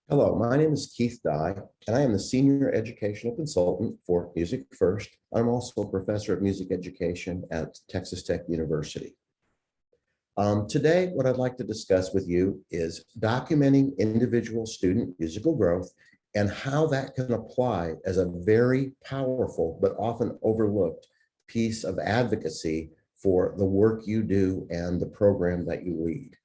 Hello, my name is Keith Dye, and I am the Senior Educational Consultant for Music First. I'm also a Professor of Music Education at Texas Tech University. Today, what I'd like to discuss with you is documenting individual student musical growth and how that can apply as a very powerful but often overlooked piece of advocacy for the work you do and the program that you lead.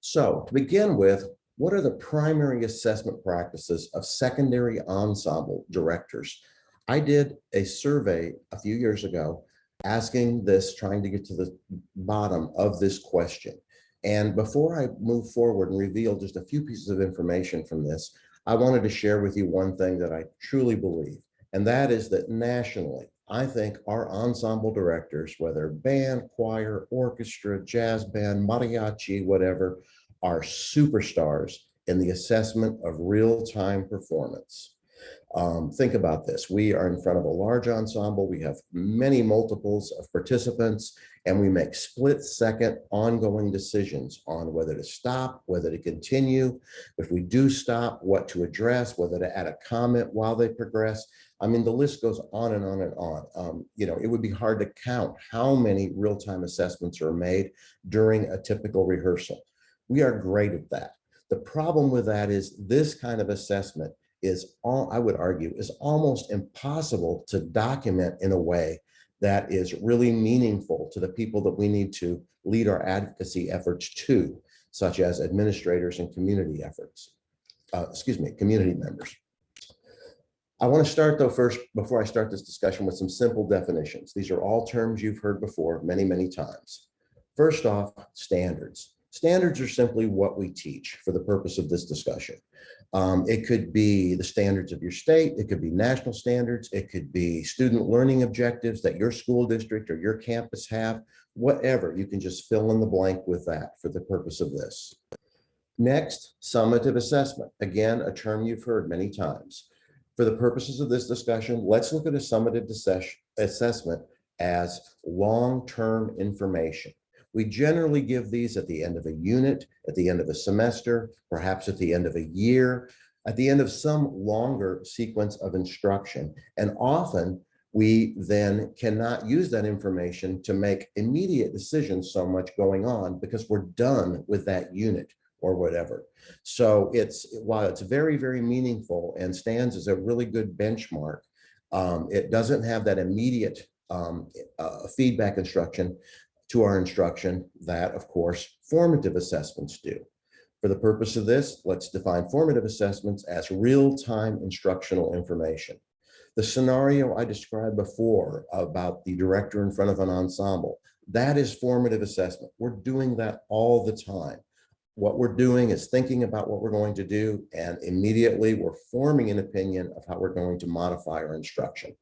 So to begin with, what are the primary assessment practices of secondary ensemble directors? I did a survey a few years ago asking this, trying to get to the bottom of this question. And before I move forward and reveal just a few pieces of information from this, I wanted to share with you one thing that I truly believe, and that is that nationally, I think our ensemble directors, whether band, choir, orchestra, jazz band, mariachi, whatever, are superstars in the assessment of real-time performance. Think about this. We are in front of a large ensemble. We have many multiples of participants, and we make split-second ongoing decisions on whether to stop, whether to continue. If we do stop, what to address, whether to add a comment while they progress. I mean, the list goes on and on and on. It would be hard to count how many real-time assessments are made during a typical rehearsal. We are great at that. The problem with that is this kind of assessment is, I would argue, is almost impossible to document in a way that is really meaningful to the people that we need to lead our advocacy efforts to, such as administrators and community community members. I want to start though first, before I start this discussion, with some simple definitions. These are all terms you've heard before many, many times. First off, standards. Standards are simply what we teach for the purpose of this discussion. It could be the standards of your state, it could be national standards, it could be student learning objectives that your school district or your campus have, whatever. You can just fill in the blank with that for the purpose of this. Next, summative assessment. Again, a term you've heard many times. For the purposes of this discussion, let's look at a summative assessment as long-term information. We generally give these at the end of a unit, at the end of a semester, perhaps at the end of a year, at the end of some longer sequence of instruction. And often we then cannot use that information to make immediate decisions so much going on because we're done with that unit or whatever. So while it's very, very meaningful and stands as a really good benchmark, it doesn't have that immediate feedback instruction to our instruction that, of course, formative assessments do. For the purpose of this, let's define formative assessments as real-time instructional information. The scenario I described before about the director in front of an ensemble, that is formative assessment. We're doing that all the time. What we're doing is thinking about what we're going to do, and immediately we're forming an opinion of how we're going to modify our instruction.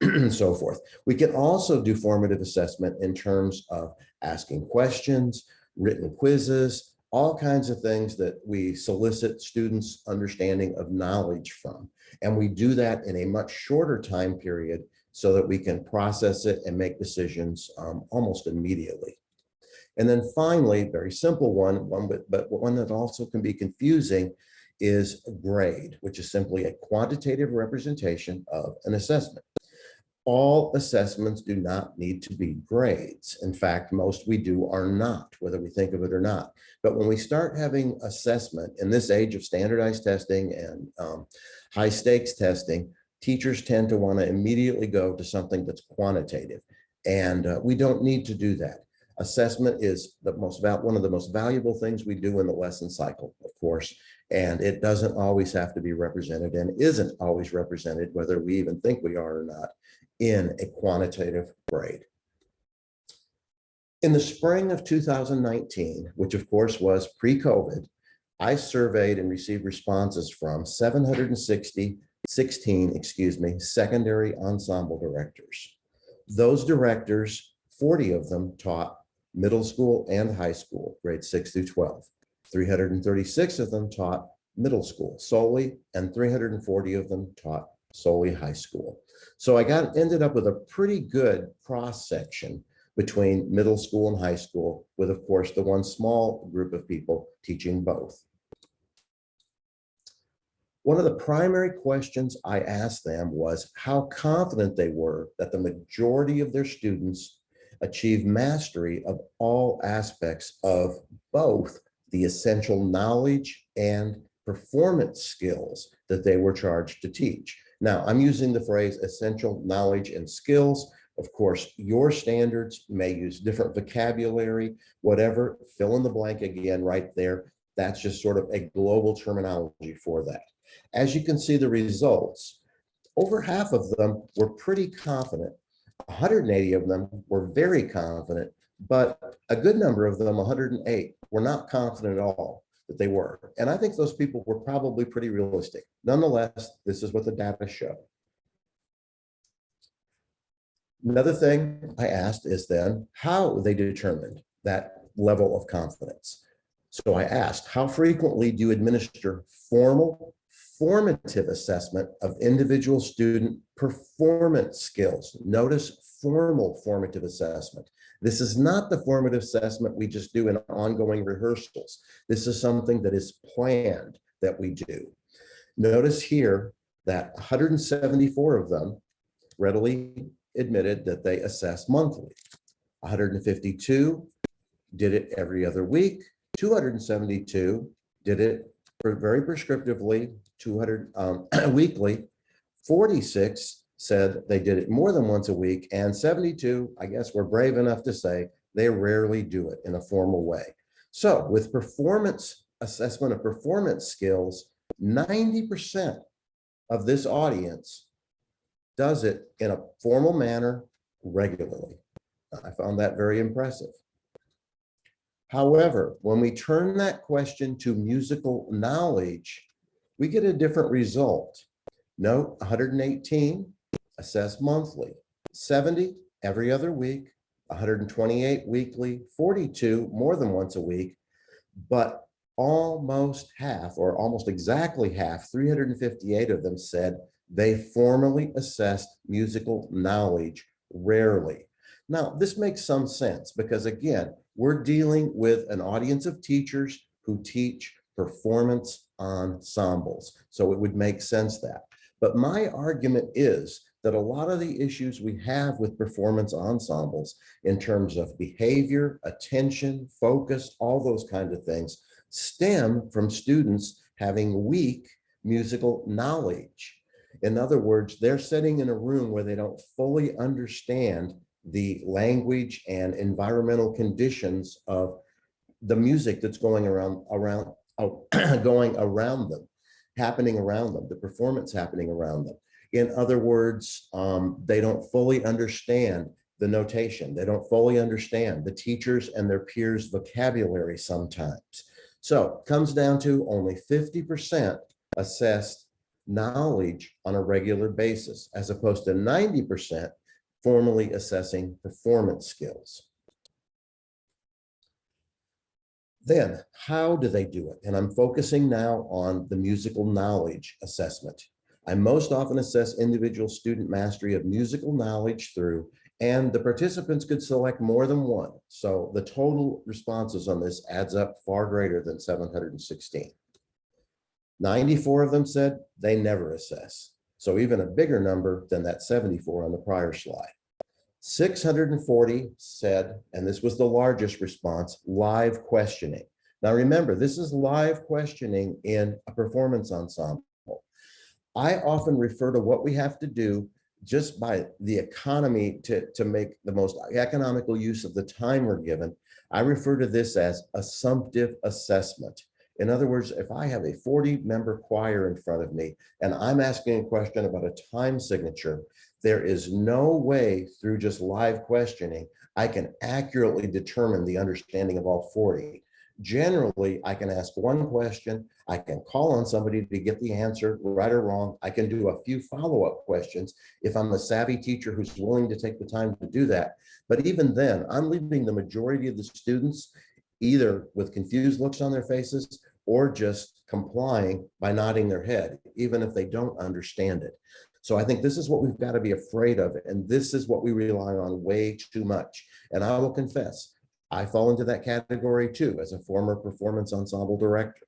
And so forth. We can also do formative assessment in terms of asking questions, written quizzes, all kinds of things that we solicit students' understanding of knowledge from. And we do that in a much shorter time period so that we can process it and make decisions almost immediately. And then finally, very simple but one that also can be confusing, is grade, which is simply a quantitative representation of an assessment. All assessments do not need to be grades. In fact, most we do are not, whether we think of it or not. But when we start having assessment in this age of standardized testing and high stakes testing, teachers tend to want to immediately go to something that's quantitative. And we don't need to do that. Assessment is one of the most valuable things we do in the lesson cycle, of course, and it doesn't always have to be represented and isn't always represented, whether we even think we are or not, in a quantitative grade. In the spring of 2019, which of course was pre-COVID, I surveyed and received responses from 716 secondary ensemble directors. Those directors, 40 of them taught middle school and high school, grades 6 through 12. 336 of them taught middle school solely, and 340 of them taught solely high school. So I ended up with a pretty good cross-section between middle school and high school, with, of course, the one small group of people teaching both. One of the primary questions I asked them was how confident they were that the majority of their students achieve mastery of all aspects of both the essential knowledge and performance skills that they were charged to teach. Now, I'm using the phrase essential knowledge and skills. Of course, your standards may use different vocabulary, whatever, fill in the blank again right there. That's just sort of a global terminology for that. As you can see the results, over half of them were pretty confident. 180 of them were very confident, but a good number of them, 108, were not confident at all that they were. And I think those people were probably pretty realistic. Nonetheless, this is what the data show. Another thing I asked is then how they determined that level of confidence. So I asked, how frequently do you administer formative assessment of individual student performance skills? Notice formal formative assessment. This is not the formative assessment we just do in ongoing rehearsals. This is something that is planned that we do. Notice here that 174 of them readily admitted that they assess monthly. 152 did it every other week. 272 did it very prescriptively, 200 weekly. 46 said they did it more than once a week, and 72, I guess we're brave enough to say, they rarely do it in a formal way. So with performance assessment of performance skills, 90% of this audience does it in a formal manner regularly. I found that very impressive. However, when we turn that question to musical knowledge, we get a different result. Note 118 assessed monthly, 70 every other week, 128 weekly, 42 more than once a week, but almost half, or almost exactly half, 358 of them said they formally assessed musical knowledge rarely. Now, this makes some sense because, again, we're dealing with an audience of teachers who teach performance ensembles. So it would make sense that. But my argument is that a lot of the issues we have with performance ensembles in terms of behavior, attention, focus, all those kinds of things stem from students having weak musical knowledge. In other words, they're sitting in a room where they don't fully understand the language and environmental conditions of the music that's going around going around them, happening around them, the performance happening around them. In other words, they don't fully understand the notation. They don't fully understand the teachers and their peers' vocabulary sometimes. So it comes down to only 50% assessed knowledge on a regular basis, as opposed to 90% formally assessing performance skills. Then, how do they do it? And I'm focusing now on the musical knowledge assessment. I most often assess individual student mastery of musical knowledge through, and the participants could select more than one. So the total responses on this adds up far greater than 716. 94 of them said they never assess. So even a bigger number than that 74 on the prior slide. 640 said, and this was the largest response, live questioning. Now remember, this is live questioning in a performance ensemble. I often refer to what we have to do just by the economy to make the most economical use of the time we're given. I refer to this as assumptive assessment. In other words, if I have a 40-member choir in front of me and I'm asking a question about a time signature, there is no way through just live questioning I can accurately determine the understanding of all 40. Generally, I can ask one question, I can call on somebody to get the answer, right or wrong. I can do a few follow-up questions if I'm a savvy teacher who's willing to take the time to do that. But even then, I'm leaving the majority of the students either with confused looks on their faces or just complying by nodding their head, even if they don't understand it. So I think this is what we've got to be afraid of. And this is what we rely on way too much. And I will confess, I fall into that category too, as a former performance ensemble director.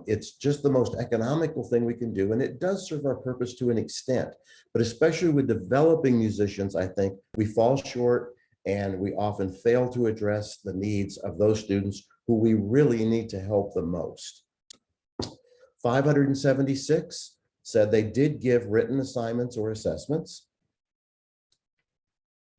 It's just the most economical thing we can do. And it does serve our purpose to an extent, but especially with developing musicians, I think we fall short and we often fail to address the needs of those students who we really need to help the most. 576 said they did give written assignments or assessments.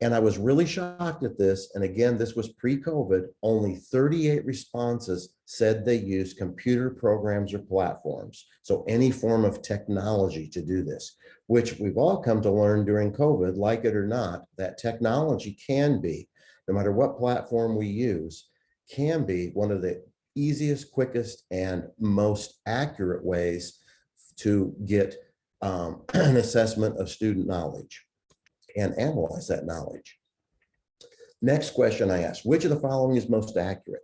And I was really shocked at this. And again, this was pre-COVID. Only 38 responses said they used computer programs or platforms. So any form of technology to do this, which we've all come to learn during COVID, like it or not, that technology can be, no matter what platform we use, can be one of the easiest, quickest, and most accurate ways to get an assessment of student knowledge and analyze that knowledge. Next question I asked, which of the following is most accurate?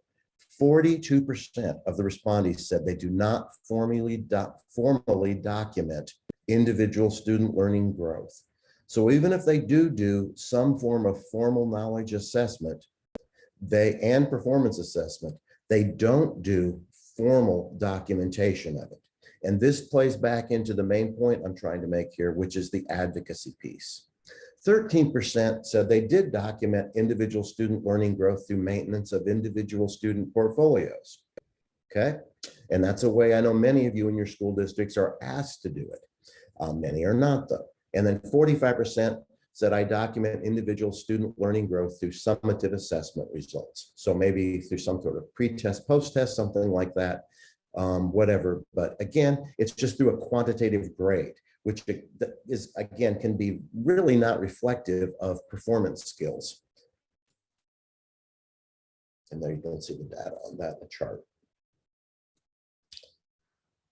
42% of the respondents said they do not formally document individual student learning growth. So even if they do some form of formal knowledge assessment, and performance assessment, they don't do formal documentation of it. And this plays back into the main point I'm trying to make here, which is the advocacy piece. 13% said they did document individual student learning growth through maintenance of individual student portfolios. Okay. And that's a way I know many of you in your school districts are asked to do it. Many are not, though. And then 45% said I document individual student learning growth through summative assessment results. So maybe through some sort of pre-test, post-test, something like that, whatever. But again, it's just through a quantitative grade, which is, again, can be really not reflective of performance skills. And there you can see the data on that in the chart.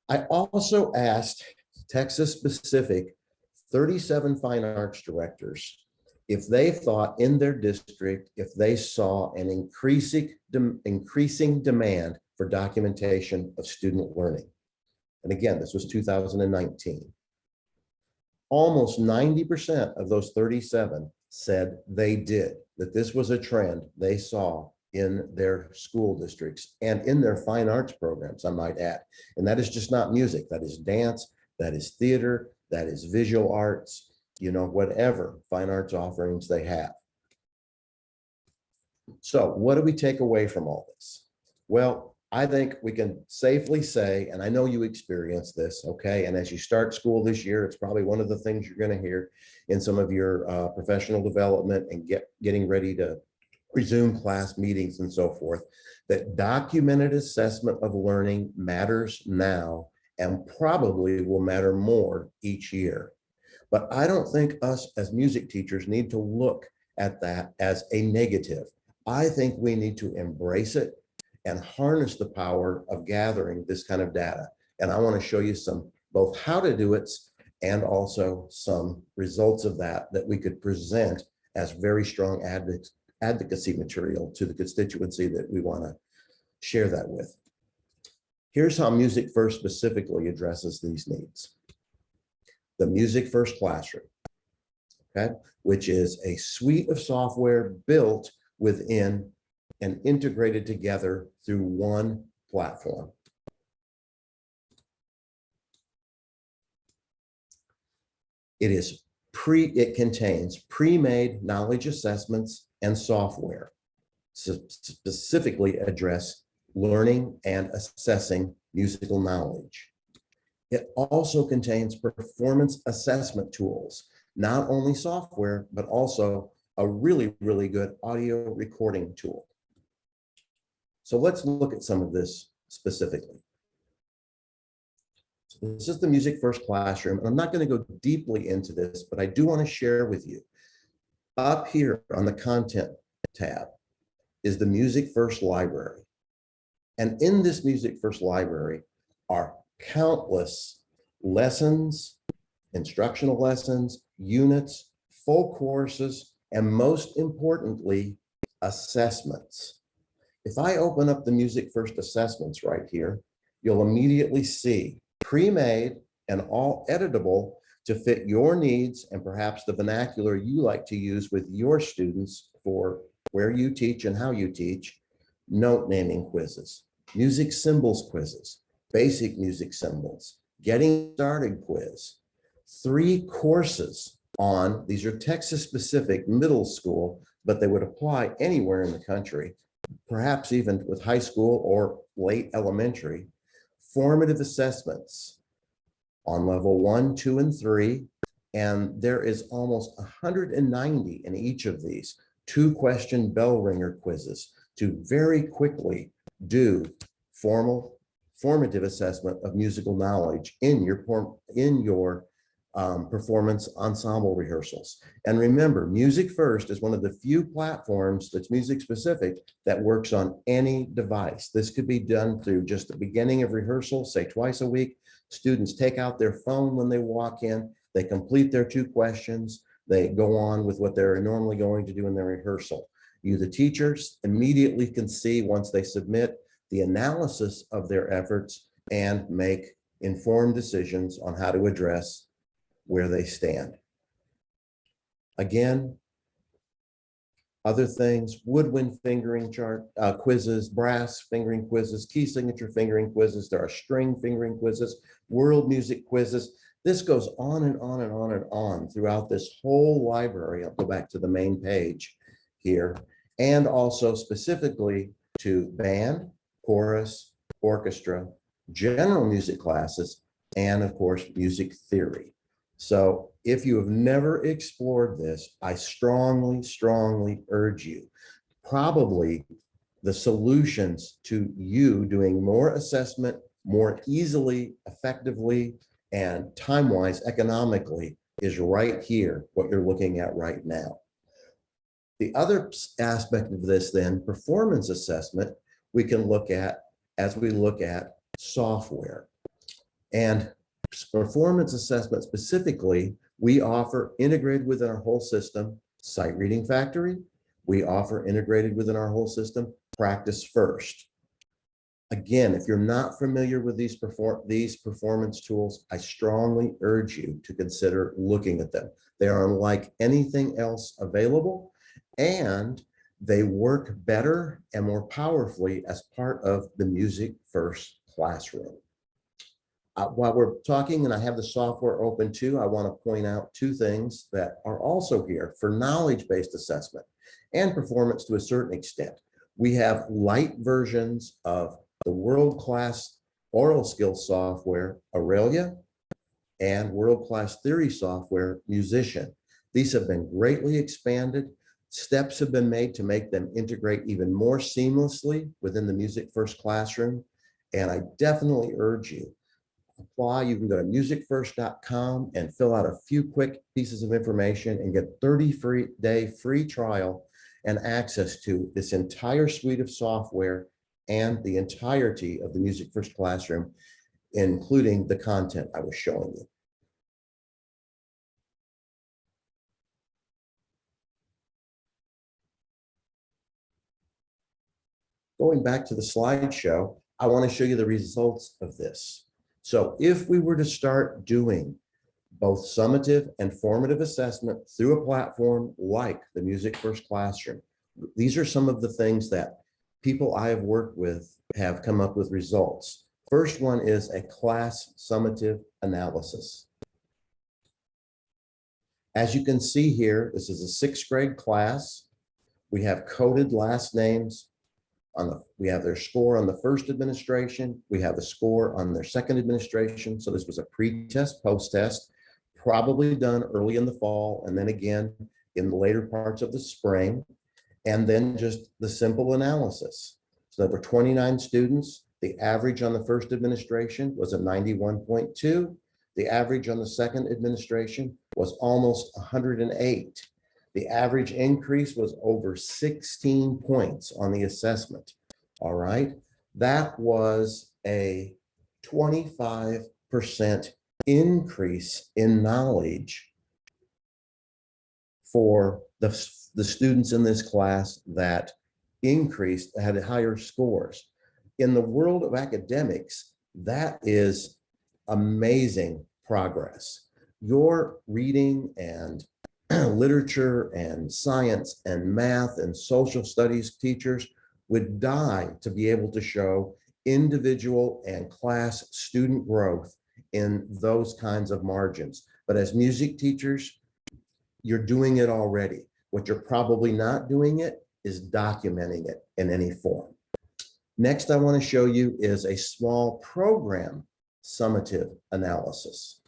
I also asked Texas-specific 37 fine arts directors if they thought in their district, if they saw an increasing demand for documentation of student learning. And again, this was 2019. Almost 90% of those 37 said they did, that this was a trend they saw in their school districts and in their fine arts programs, I might add. And that is just not music, that is dance, that is theater, that is visual arts, you know, whatever fine arts offerings they have. So what do we take away from all this? Well, I think we can safely say, and I know you experienced this, okay? And as you start school this year, it's probably one of the things you're going to hear in some of your professional development and getting ready to resume class meetings and so forth, that documented assessment of learning matters now and probably will matter more each year. But I don't think us as music teachers need to look at that as a negative. I think we need to embrace it and harness the power of gathering this kind of data. And I want to show you some, both how to do it and also some results of that we could present as very strong advocacy material to the constituency that we want to share that with. Here's how Music First specifically addresses these needs. The Music First Classroom, okay, which is a suite of software built within and integrated together through one platform. It contains pre-made knowledge assessments and software to specifically address learning and assessing musical knowledge. It also contains performance assessment tools, not only software, but also a really, really good audio recording tool. So let's look at some of this specifically. So this is the Music First Classroom, and I'm not going to go deeply into this, but I do want to share with you. Up here on the Content tab is the Music First Library. And in this Music First Library are countless lessons, instructional lessons, units, full courses, and most importantly, assessments. If I open up the Music First assessments right here, you'll immediately see pre-made and all editable to fit your needs and perhaps the vernacular you like to use with your students for where you teach and how you teach. Note naming quizzes, music symbols quizzes, basic music symbols, getting started quiz, 3 courses on, these are Texas specific middle school, but they would apply anywhere in the country, perhaps even with high school or late elementary. Formative assessments on level 1, 2, and 3. And there is almost 190 in each of these 2-question bell ringer quizzes to very quickly do formative assessment of musical knowledge in your performance ensemble rehearsals. And remember, Music First is one of the few platforms that's music specific that works on any device. This could be done through just the beginning of rehearsal, say twice a week. Students take out their phone when they walk in, they complete their 2 questions, they go on with what they're normally going to do in their rehearsal. You, the teachers, immediately can see once they submit the analysis of their efforts and make informed decisions on how to address where they stand. Again, other things, woodwind fingering chart quizzes, brass fingering quizzes, key signature fingering quizzes. There are string fingering quizzes, world music quizzes. This goes on and on and on and on throughout this whole library. I'll go back to the main page here, and also specifically to band, chorus, orchestra, general music classes, and of course, music theory. So if you have never explored this, I strongly, strongly urge you. Probably the solutions to you doing more assessment more easily, effectively, and time-wise, economically, is right here, what you're looking at right now. The other aspect of this then, performance assessment, we can look at as we look at software. And performance assessment specifically, we offer integrated within our whole system, Sight Reading Factory. We offer integrated within our whole system, Practice First. Again, if you're not familiar with these performance tools, I strongly urge you to consider looking at them. They are unlike anything else available, and they work better and more powerfully as part of the Music First classroom. While we're talking, and I have the software open too, I want to point out 2 things that are also here for knowledge-based assessment and performance to a certain extent. We have light versions of the world-class oral skills software, Aurelia, and world-class theory software, Musician. These have been greatly expanded. Steps have been made to make them integrate even more seamlessly within the Music First classroom. And I definitely urge you, apply. You can go to musicfirst.com and fill out a few quick pieces of information and get 30-day free trial and access to this entire suite of software and the entirety of the Music First classroom, including the content I was showing you. Going back to the slideshow, I want to show you the results of this. So if we were to start doing both summative and formative assessment through a platform like the Music First Classroom, these are some of the things that people I have worked with have come up with results. First one is a class summative analysis. As you can see here, this is a 6th grade class. We have coded last names. We have their score on the first administration. We have the score on their second administration. So this was a pre-test, post-test, probably done early in the fall, and then again in the later parts of the spring, and then just the simple analysis. So there were 29 students. The average on the first administration was a 91.2. The average on the second administration was almost 108. The average increase was over 16 points on the assessment. All right. That was a 25% increase in knowledge for the students in this class that increased, had higher scores. In the world of academics, that is amazing progress. your reading and literature and science and math and social studies teachers would die to be able to show individual and class student growth in those kinds of margins. But as music teachers, you're doing it already. What you're probably not doing it is documenting it in any form. Next, I want to show you is a small program summative analysis.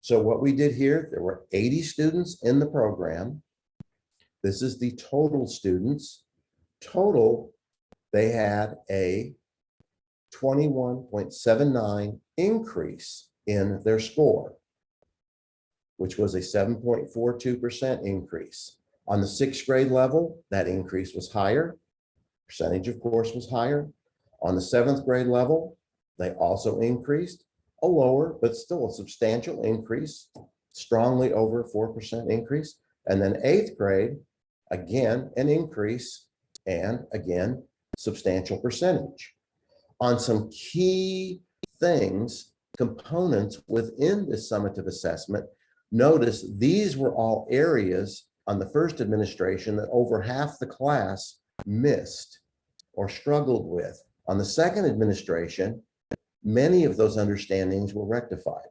So what we did here, there were 80 students in the program. This is the total students. Total, they had a 21.79 increase in their score, which was a 7.42% increase. On the 6th grade level, that increase was higher. Percentage, of course, was higher. On the 7th grade level, they also increased, a lower, but still a substantial increase, strongly over 4% increase. And then 8th grade, again, an increase, and again, substantial percentage. On some key things, components within this summative assessment, notice these were all areas on the first administration that over half the class missed or struggled with. On the second administration, many of those understandings were rectified.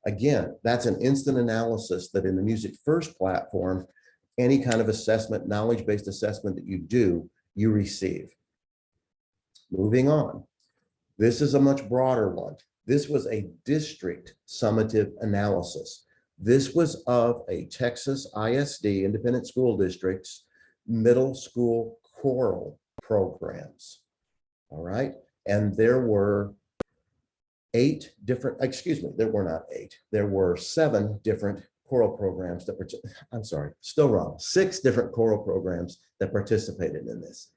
Again, that's an instant analysis that in the Music First platform, any kind of assessment, knowledge-based assessment that you do, you receive. Moving on. This is a much broader one. This was a district summative analysis. This was of a Texas ISD, independent school districts, middle school choral programs. All right. And there were 8 different, excuse me, there were not 8. There were 7 different choral programs that, I'm sorry, still wrong. 6 different choral programs that participated in this.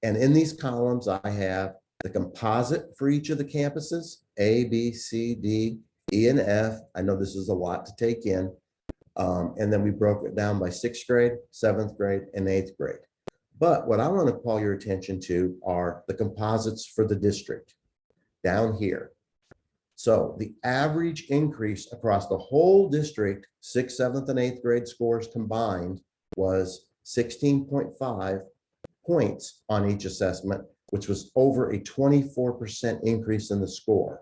And in these columns, I have the composite for each of the campuses, A, B, C, D, E, and F. I know this is a lot to take in. And then we broke it down by 6th grade, 7th grade, and 8th grade. But what I want to call your attention to are the composites for the district down here. So the average increase across the whole district, 6th, 7th, and 8th grade scores combined was 16.5 points on each assessment, which was over a 24% increase in the score.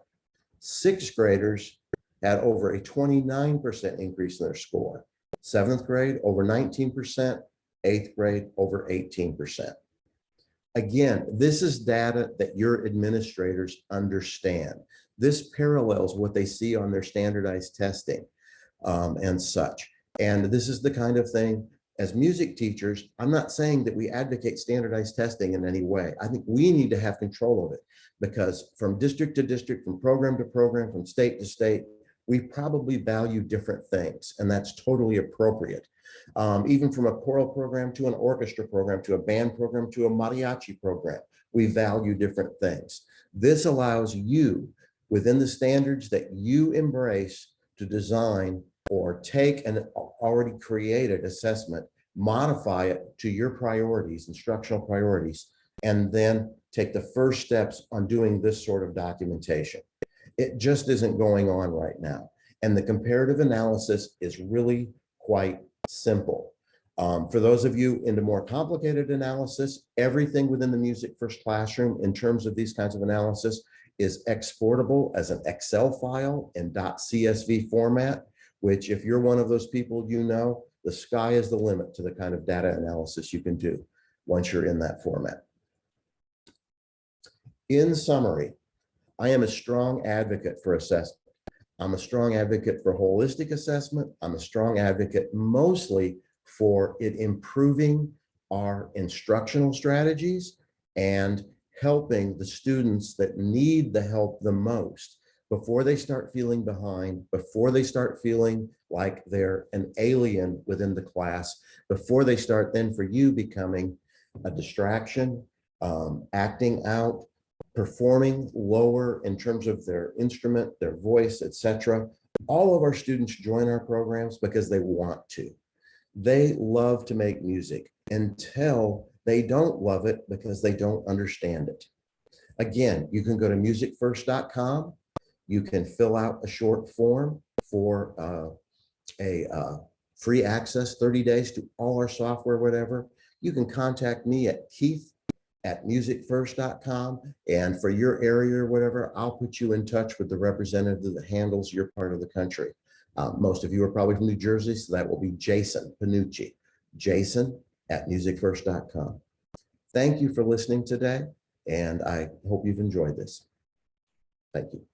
6th graders had over a 29% increase in their score. 7th grade, over 19%. 8th grade, over 18%. Again, this is data that your administrators understand. This parallels what they see on their standardized testing and such. And this is the kind of thing, as music teachers, I'm not saying that we advocate standardized testing in any way. I think we need to have control of it, because from district to district, from program to program, from state to state, we probably value different things, and that's totally appropriate. Even from a choral program to an orchestra program, to a band program, to a mariachi program, we value different things. This allows you, within the standards that you embrace, to design or take an already created assessment, modify it to your priorities, instructional priorities, and then take the first steps on doing this sort of documentation. It just isn't going on right now. And the comparative analysis is really quite simple. For those of you into more complicated analysis, everything within the Music First classroom in terms of these kinds of analysis is exportable as an Excel file in .csv format, which if you're one of those people, you know, the sky is the limit to the kind of data analysis you can do once you're in that format. In summary, I am a strong advocate for assessment. I'm a strong advocate for holistic assessment. I'm a strong advocate mostly for it improving our instructional strategies and helping the students that need the help the most before they start feeling behind, before they start feeling like they're an alien within the class, before they start then for you becoming a distraction, acting out, performing lower in terms of their instrument, their voice, etc. All of our students join our programs because they want to. They love to make music until they don't love it because they don't understand it. Again, you can go to musicfirst.com. You can fill out a short form for a free access, 30 days to all our software, whatever. You can contact me at keith@musicfirst.com. And for your area or whatever, I'll put you in touch with the representative that handles your part of the country. Most of you are probably from New Jersey, so that will be Jason Panucci, jason@musicfirst.com. Thank you for listening today, and I hope you've enjoyed this. Thank you.